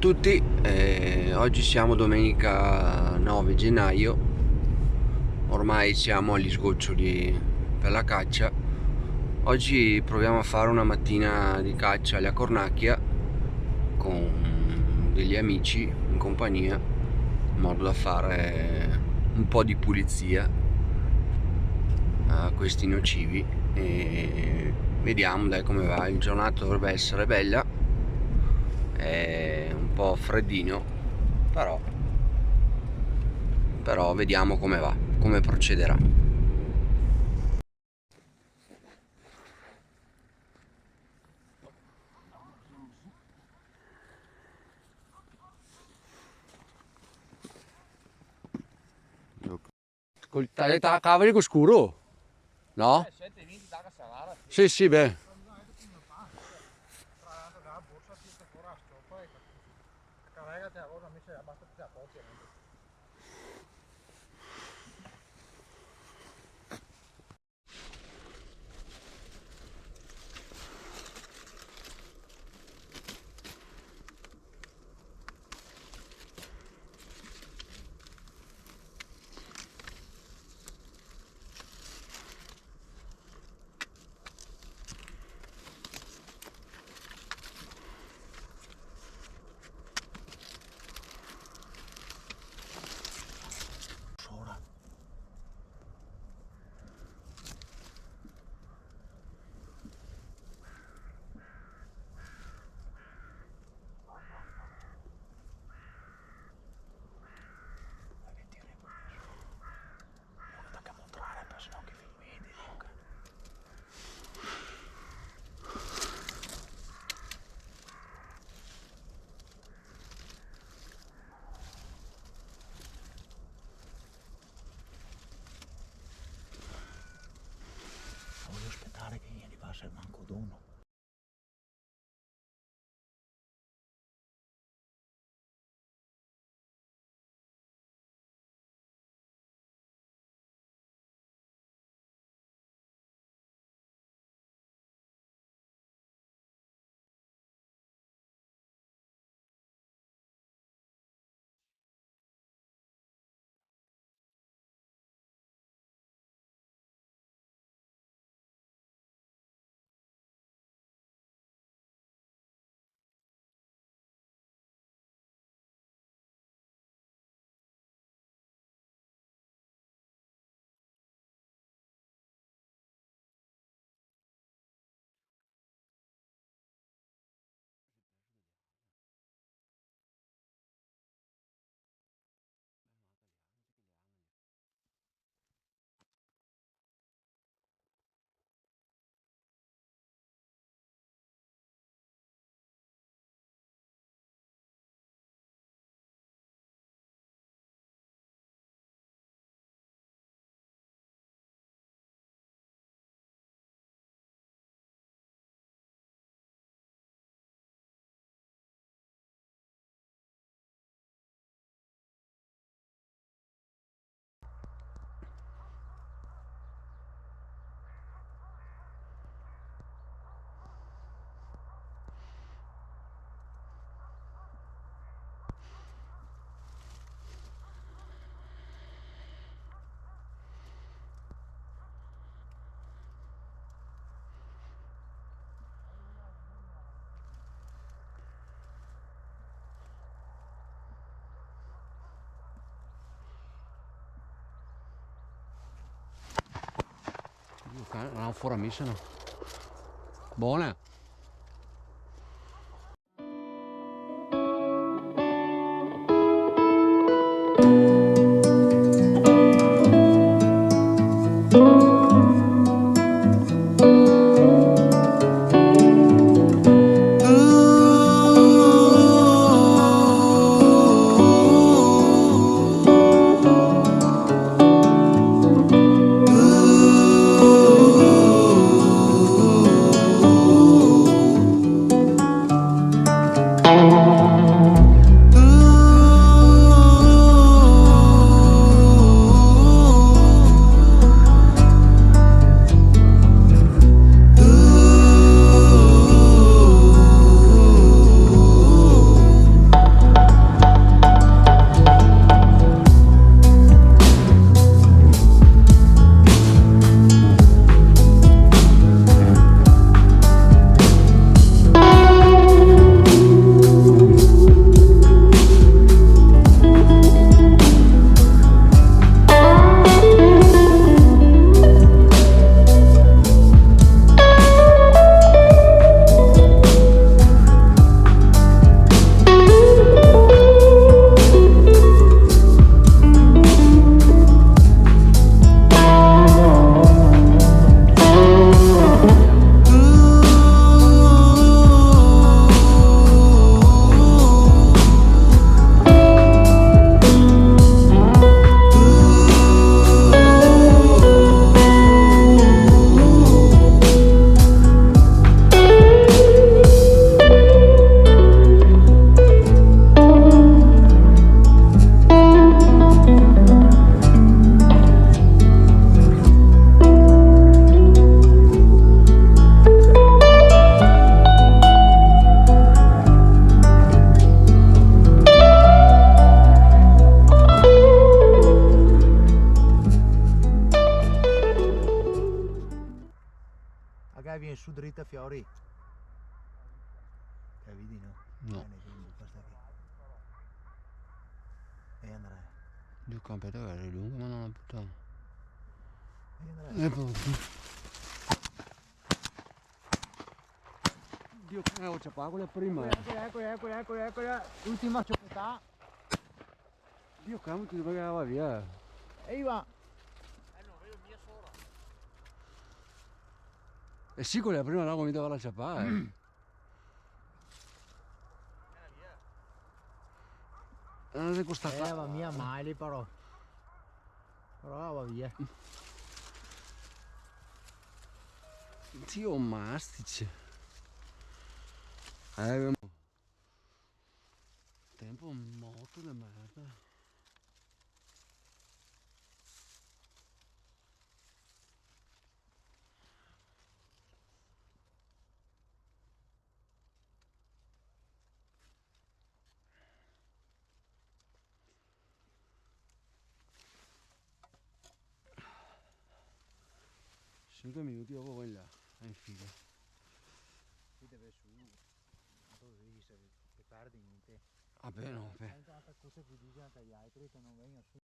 tutti, oggi siamo domenica 9 gennaio, ormai siamo agli sgoccioli per la caccia. Oggi proviamo a fare una mattina di caccia alla cornacchia con degli amici in compagnia, in modo da fare un po' di pulizia a questi nocivi e vediamo dai come va. Il giornata dovrebbe essere bella, è un po' freddino, però vediamo come va, come procederà. Tagliata la cavoli con scuro? No? Sì, sì, beh. Voglio aspettare che gli passa il manco d'uno. Non ho fuori messa, no? Buona. Magari viene su dritta a Fiori. Vedi no? No. Bene, quindi questa qui. E Andrea. Dio campetto che era lungo, ma non la puttana. E Andrea. Dio che ho ciapato quella prima. Eccola. Ultima cioccolata. Dio cavolo ti va via. E io va. Non vedo mia sola. E sì, quella prima là mi dava la ciapà. Non è costata. Va via male però. Però va via. Dio mastice. Tempo molto di merda. Cinque minuti dopo quella, infine. Qui deve su. Così se perdi niente. Vabbè no, vabbè. Tanta cosa che dicono agli altri che non vengono su.